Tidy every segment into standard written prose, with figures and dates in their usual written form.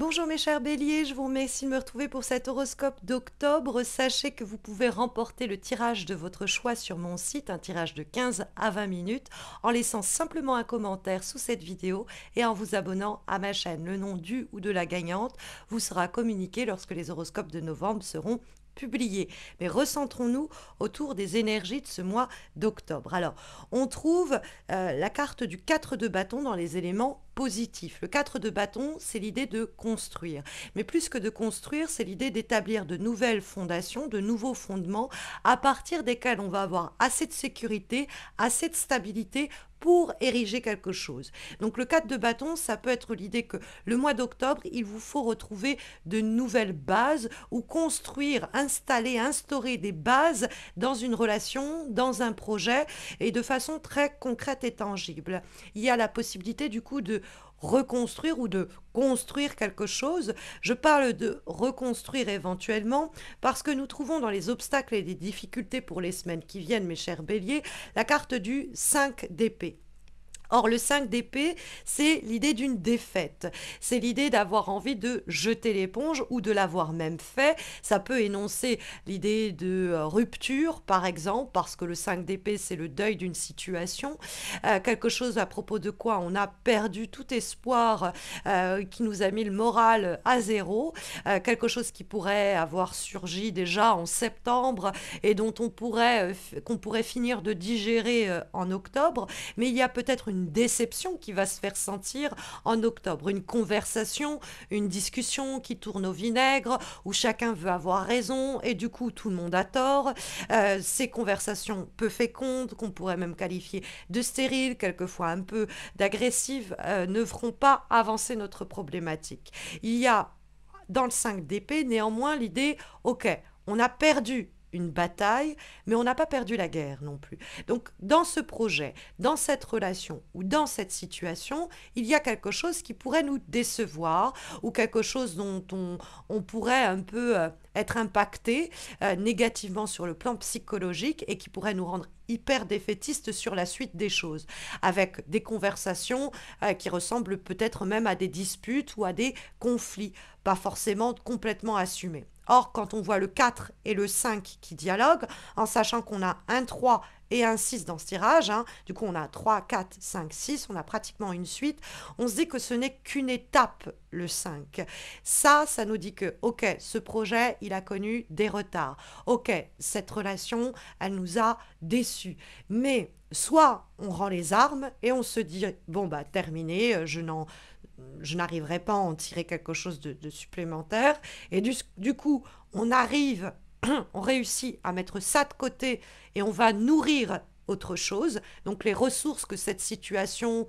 Bonjour mes chers béliers, je vous remercie de me retrouver pour cet horoscope d'octobre. Sachez que vous pouvez remporter le tirage de votre choix sur mon site, un tirage de 15 à 20 minutes, en laissant simplement un commentaire sous cette vidéo et en vous abonnant à ma chaîne. Le nom du ou de la gagnante vous sera communiqué lorsque les horoscopes de novembre seront publiés. Mais recentrons-nous autour des énergies de ce mois d'octobre. Alors, on trouve la carte du 4 de bâton dans les éléments positifs. Le 4 de bâton, c'est l'idée de construire. Mais plus que de construire, c'est l'idée d'établir de nouvelles fondations, de nouveaux fondements à partir desquels on va avoir assez de sécurité, assez de stabilité pour ériger quelque chose. Donc le 4 de bâton, ça peut être l'idée que le mois d'octobre, il vous faut retrouver de nouvelles bases ou construire, installer, instaurer des bases dans une relation, dans un projet et de façon très concrète et tangible. Il y a la possibilité du coup de reconstruire ou de construire quelque chose. Je parle de reconstruire éventuellement parce que nous trouvons dans les obstacles et les difficultés pour les semaines qui viennent, mes chers béliers, la carte du 5 d'épée. Or, le 5 d'épée, c'est l'idée d'une défaite. C'est l'idée d'avoir envie de jeter l'éponge ou de l'avoir même fait. Ça peut énoncer l'idée de rupture, par exemple, parce que le 5 d'épée, c'est le deuil d'une situation. Quelque chose à propos de quoi on a perdu tout espoir, qui nous a mis le moral à zéro. Quelque chose qui pourrait avoir surgi déjà en septembre et dont qu'on pourrait finir de digérer en octobre. Mais il y a peut-être une déception qui va se faire sentir en octobre, une conversation, une discussion qui tourne au vinaigre, où chacun veut avoir raison et du coup tout le monde a tort. Ces conversations peu fécondes, qu'on pourrait même qualifier de stériles, quelquefois un peu d'agressives, ne feront pas avancer notre problématique. Il y a dans le 5 d'épée néanmoins l'idée, ok, on a perdu une bataille, mais on n'a pas perdu la guerre non plus. Donc, dans ce projet, dans cette relation ou dans cette situation, il y a quelque chose qui pourrait nous décevoir ou quelque chose dont on pourrait un peu être impacté négativement sur le plan psychologique et qui pourrait nous rendre hyper défaitistes sur la suite des choses, avec des conversations qui ressemblent peut-être même à des disputes ou à des conflits, pas forcément complètement assumés. Or, quand on voit le 4 et le 5 qui dialoguent, en sachant qu'on a un 3 et un 6 dans ce tirage, du coup on a 3, 4, 5, 6, on a pratiquement une suite, on se dit que ce n'est qu'une étape, le 5. Ça nous dit que, ok, ce projet, il a connu des retards. Ok, cette relation, elle nous a déçus. Mais soit on rend les armes et on se dit, bon bah terminé, je n'arriverai pas à en tirer quelque chose de supplémentaire. Et du coup, on arrive, on réussit à mettre ça de côté et on va nourrir autre chose. Donc les ressources que cette situation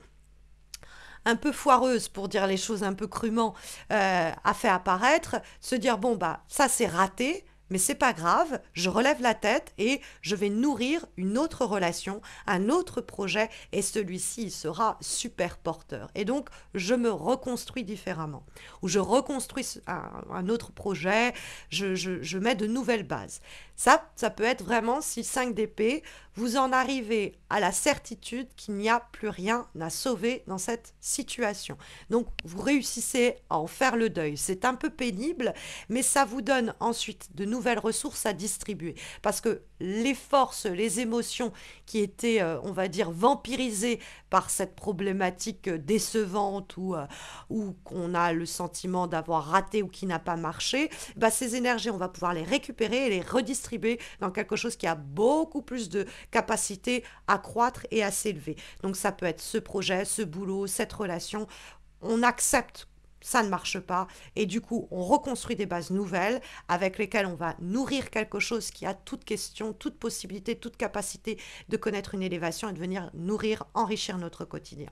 un peu foireuse, pour dire les choses un peu crûment, a fait apparaître, se dire, bon, bah ça c'est raté, mais c'est pas grave, je relève la tête et je vais nourrir une autre relation, un autre projet, et celui-ci il sera super porteur. Et donc, je me reconstruis différemment. Ou je reconstruis un autre projet, je mets de nouvelles bases. Ça peut être vraiment, si 5 d'épée, vous en arrivez à la certitude qu'il n'y a plus rien à sauver dans cette situation. Donc, vous réussissez à en faire le deuil. C'est un peu pénible, mais ça vous donne ensuite de nouvelles ressources à distribuer. Parce que les forces, les émotions qui étaient, on va dire, vampirisées par cette problématique décevante ou qu'on a le sentiment d'avoir raté ou qui n'a pas marché, bah, ces énergies, on va pouvoir les récupérer et les redistribuer dans quelque chose qui a beaucoup plus de capacité à croître et à s'élever. Donc ça peut être ce projet, ce boulot, cette relation. On accepte ça ne marche pas et du coup on reconstruit des bases nouvelles avec lesquelles on va nourrir quelque chose qui a toute question, toute possibilité, toute capacité de connaître une élévation et de venir nourrir, enrichir notre quotidien.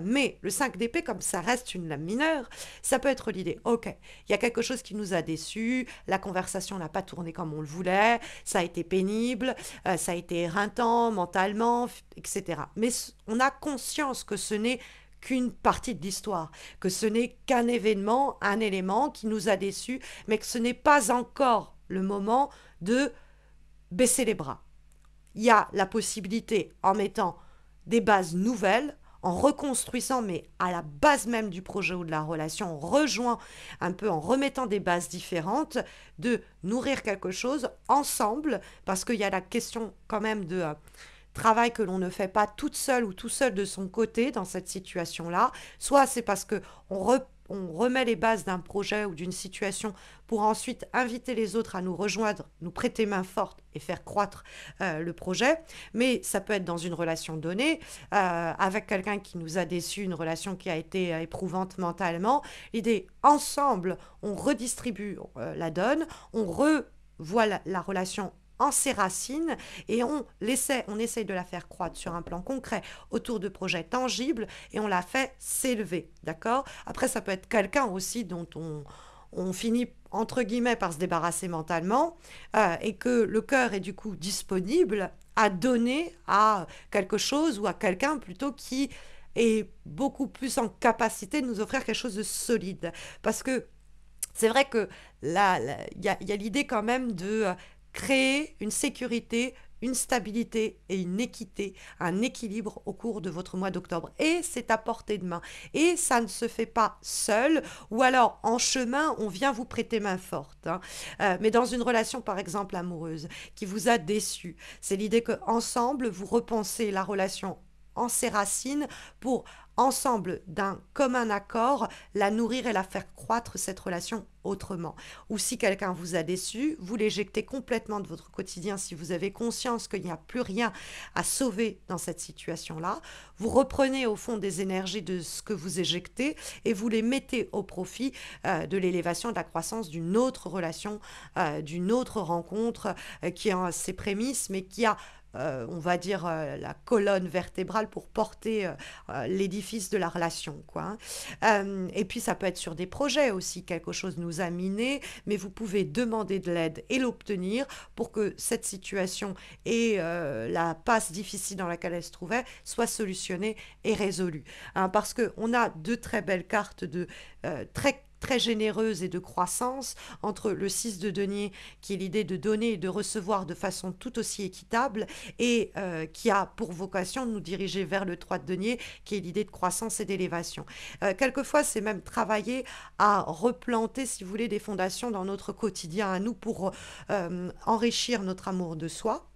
Mais le 5 d'épée, comme ça reste une lame mineure, ça peut être l'idée, ok, il y a quelque chose qui nous a déçus, la conversation n'a pas tourné comme on le voulait, ça a été pénible, ça a été éreintant mentalement, etc. Mais on a conscience que ce n'est qu'une partie de l'histoire, que ce n'est qu'un événement, un élément qui nous a déçus, mais que ce n'est pas encore le moment de baisser les bras. Il y a la possibilité, en mettant des bases nouvelles, en reconstruisant, mais à la base même du projet ou de la relation, on rejoint un peu en remettant des bases différentes, de nourrir quelque chose ensemble, parce qu'il y a la question quand même de travail que l'on ne fait pas toute seule ou tout seul de son côté dans cette situation-là. Soit c'est parce que on remet les bases d'un projet ou d'une situation pour ensuite inviter les autres à nous rejoindre, nous prêter main forte et faire croître le projet. Mais ça peut être dans une relation donnée, avec quelqu'un qui nous a déçus, une relation qui a été éprouvante mentalement. L'idée, ensemble, on redistribue la donne, on revoit la relation en ses racines et on essaye de la faire croître sur un plan concret autour de projets tangibles et on la fait s'élever, d'accord? Après, ça peut être quelqu'un aussi dont on finit entre guillemets par se débarrasser mentalement et que le cœur est du coup disponible à donner à quelque chose ou à quelqu'un plutôt qui est beaucoup plus en capacité de nous offrir quelque chose de solide. Parce que c'est vrai que là, il y a l'idée quand même de créer une sécurité, une stabilité et une équité, un équilibre au cours de votre mois d'octobre. Et c'est à portée de main. Et ça ne se fait pas seul, ou alors en chemin, on vient vous prêter main forte, hein. Mais dans une relation, par exemple, amoureuse, qui vous a déçu, c'est l'idée que ensemble, vous repensez la relation en ses racines pour ensemble, d'un commun accord, la nourrir et la faire croître cette relation autrement. Ou si quelqu'un vous a déçu, vous l'éjectez complètement de votre quotidien si vous avez conscience qu'il n'y a plus rien à sauver dans cette situation-là. Vous reprenez au fond des énergies de ce que vous éjectez et vous les mettez au profit de l'élévation, de la croissance d'une autre relation, d'une autre rencontre qui a ses prémices, mais qui a on va dire, la colonne vertébrale pour porter l'édifice de la relation, quoi, hein. Et puis, ça peut être sur des projets aussi. Quelque chose nous a miné, mais vous pouvez demander de l'aide et l'obtenir pour que cette situation et la passe difficile dans laquelle elle se trouvait soit solutionnée et résolue, hein, parce qu'on a deux très belles cartes de très généreuse et de croissance entre le 6 de denier, qui est l'idée de donner et de recevoir de façon tout aussi équitable, et qui a pour vocation de nous diriger vers le 3 de denier, qui est l'idée de croissance et d'élévation. Quelquefois, c'est même travailler à replanter, si vous voulez, des fondations dans notre quotidien à nous pour enrichir notre amour de soi.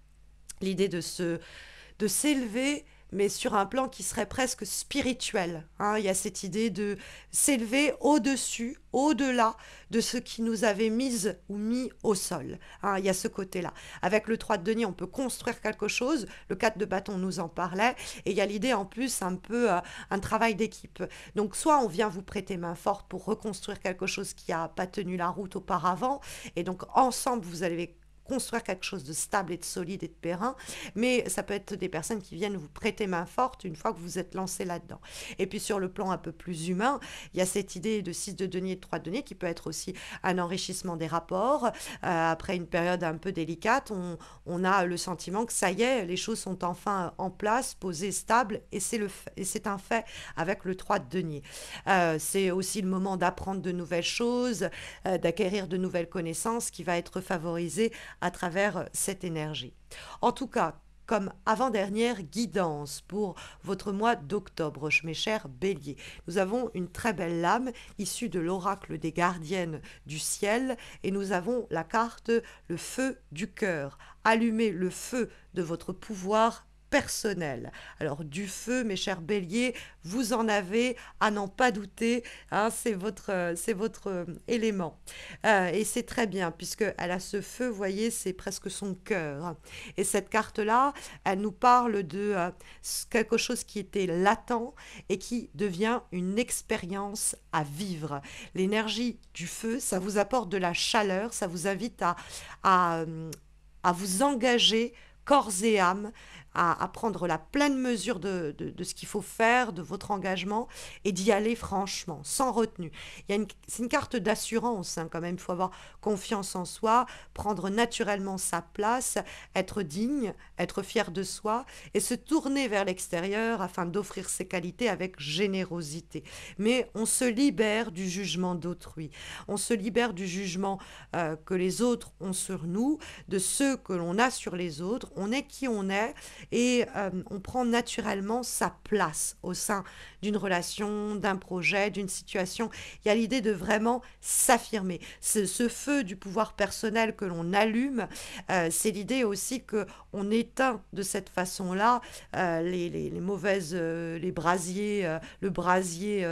L'idée de s'élever, mais sur un plan qui serait presque spirituel, hein. Il y a cette idée de s'élever au-dessus, au-delà de ce qui nous avait mis ou mis au sol, hein. Il y a ce côté-là. Avec le 3 de denier, on peut construire quelque chose. Le 4 de bâton nous en parlait. Et il y a l'idée en plus un peu un travail d'équipe. Donc soit on vient vous prêter main forte pour reconstruire quelque chose qui n'a pas tenu la route auparavant. Et donc ensemble, vous allez construire quelque chose de stable et de solide et de périn, mais ça peut être des personnes qui viennent vous prêter main forte une fois que vous êtes lancé là-dedans. Et puis sur le plan un peu plus humain, il y a cette idée de 6 de denier et de 3 de denier qui peut être aussi un enrichissement des rapports. Après une période un peu délicate, on a le sentiment que ça y est, les choses sont enfin en place, posées, stables, et c'est un fait avec le 3 de denier. C'est aussi le moment d'apprendre de nouvelles choses, d'acquérir de nouvelles connaissances qui va être favorisé à travers cette énergie. En tout cas, comme avant-dernière guidance pour votre mois d'octobre, mes chers béliers. Nous avons une très belle lame issue de l'oracle des gardiennes du ciel et nous avons la carte le feu du cœur. Allumez le feu de votre pouvoir personnel. Alors du feu, mes chers béliers, vous en avez à n'en pas douter, hein, c'est votre élément. Et c'est très bien, puisqu'elle a ce feu, vous voyez, c'est presque son cœur. Et cette carte-là, elle nous parle de quelque chose qui était latent et qui devient une expérience à vivre. L'énergie du feu, ça vous apporte de la chaleur, ça vous invite à, à vous engager corps et âme, à prendre la pleine mesure de ce qu'il faut faire, de votre engagement, et d'y aller franchement, sans retenue. C'est une carte d'assurance, hein, quand même, il faut avoir confiance en soi, prendre naturellement sa place, être digne, être fier de soi, et se tourner vers l'extérieur afin d'offrir ses qualités avec générosité. Mais on se libère du jugement d'autrui, on se libère du jugement que les autres ont sur nous, de ceux que l'on a sur les autres, on est qui on est, et on prend naturellement sa place au sein d'une relation, d'un projet, d'une situation. Il y a l'idée de vraiment s'affirmer. Ce feu du pouvoir personnel que l'on allume, c'est l'idée aussi que on éteint de cette façon-là les mauvaises, les brasiers, le brasier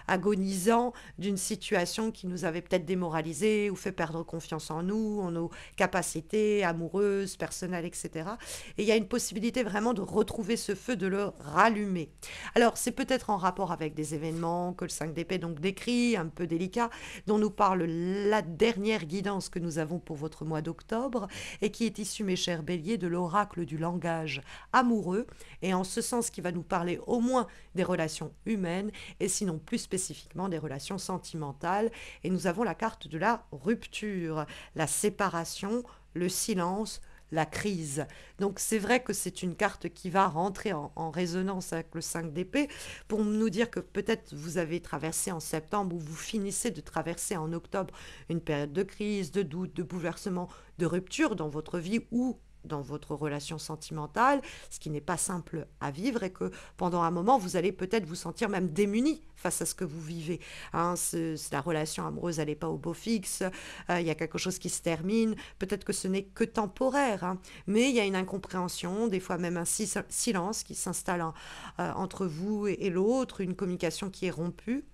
agonisant d'une situation qui nous avait peut-être démoralisé ou fait perdre confiance en nous, en nos capacités amoureuses, personnelles, etc. Et il y a une possibilité vraiment de retrouver ce feu, de le rallumer. Alors, c'est peut-être en rapport avec des événements que le 5 d'épée donc décrit, un peu délicat, dont nous parle la dernière guidance que nous avons pour votre mois d'octobre et qui est issue, mes chers béliers, de l'oracle du langage amoureux, et en ce sens qui va nous parler au moins des relations humaines et sinon plus spécifiquement des relations sentimentales. Et nous avons la carte de la rupture, la séparation, le silence, la crise. Donc c'est vrai que c'est une carte qui va rentrer en résonance avec le 5 d'épée pour nous dire que peut-être vous avez traversé en septembre ou vous finissez de traverser en octobre une période de crise, de doute, de bouleversement, de rupture dans votre vie ou dans votre relation sentimentale, ce qui n'est pas simple à vivre et que pendant un moment, vous allez peut-être vous sentir même démuni face à ce que vous vivez. Hein, la relation amoureuse, elle n'est pas au beau fixe, il y a quelque chose qui se termine, peut-être que ce n'est que temporaire, hein, mais il y a une incompréhension, des fois même un silence qui s'installe entre vous et l'autre, une communication qui est rompue.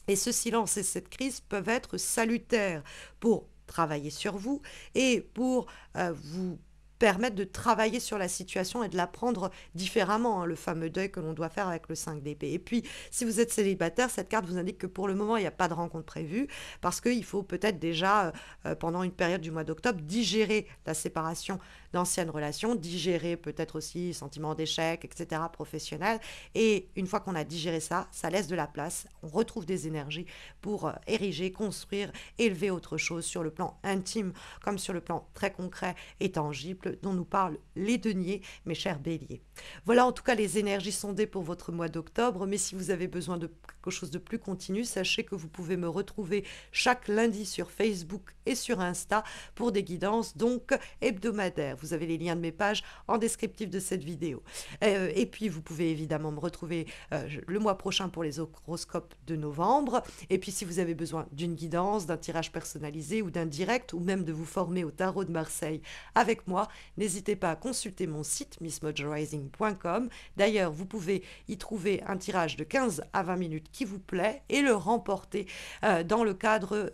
Et ce silence et cette crise peuvent être salutaires pour travailler sur vous et pour vous permettre de travailler sur la situation et de la prendre différemment, hein, le fameux deuil que l'on doit faire avec le 5 d'épée. Et puis, si vous êtes célibataire, cette carte vous indique que pour le moment, il n'y a pas de rencontre prévue, parce qu'il faut peut-être déjà, pendant une période du mois d'octobre, digérer la séparation d'anciennes relations, digérer peut-être aussi sentiment d'échec, etc., professionnel. Et une fois qu'on a digéré ça, ça laisse de la place, on retrouve des énergies pour ériger, construire, élever autre chose sur le plan intime, comme sur le plan très concret et tangible, dont nous parlent les deniers, mes chers béliers. Voilà en tout cas les énergies sondées pour votre mois d'octobre, mais si vous avez besoin de quelque chose de plus continu, sachez que vous pouvez me retrouver chaque lundi sur Facebook et sur Insta pour des guidances donc hebdomadaires. Vous avez les liens de mes pages en descriptif de cette vidéo. Et puis vous pouvez évidemment me retrouver le mois prochain pour les horoscopes de novembre. Et puis si vous avez besoin d'une guidance, d'un tirage personnalisé ou d'un direct, ou même de vous former au tarot de Marseille avec moi, n'hésitez pas à consulter mon site missmojorising.com. D'ailleurs, vous pouvez y trouver un tirage de 15 à 20 minutes qui vous plaît et le remporter dans le cadre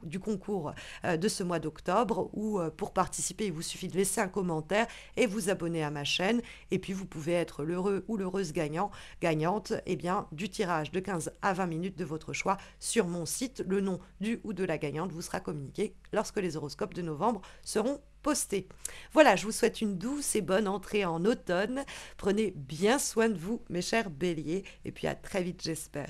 du concours de ce mois d'octobre, où pour participer, il vous suffit de laisser un commentaire et vous abonner à ma chaîne. Et puis vous pouvez être l'heureux ou l'heureuse gagnante du tirage de 15 à 20 minutes de votre choix sur mon site. Le nom du ou de la gagnante vous sera communiqué lorsque les horoscopes de novembre seront postés. Voilà, je vous souhaite une douce et bonne entrée en automne. Prenez bien soin de vous, mes chers béliers, et puis à très vite, j'espère.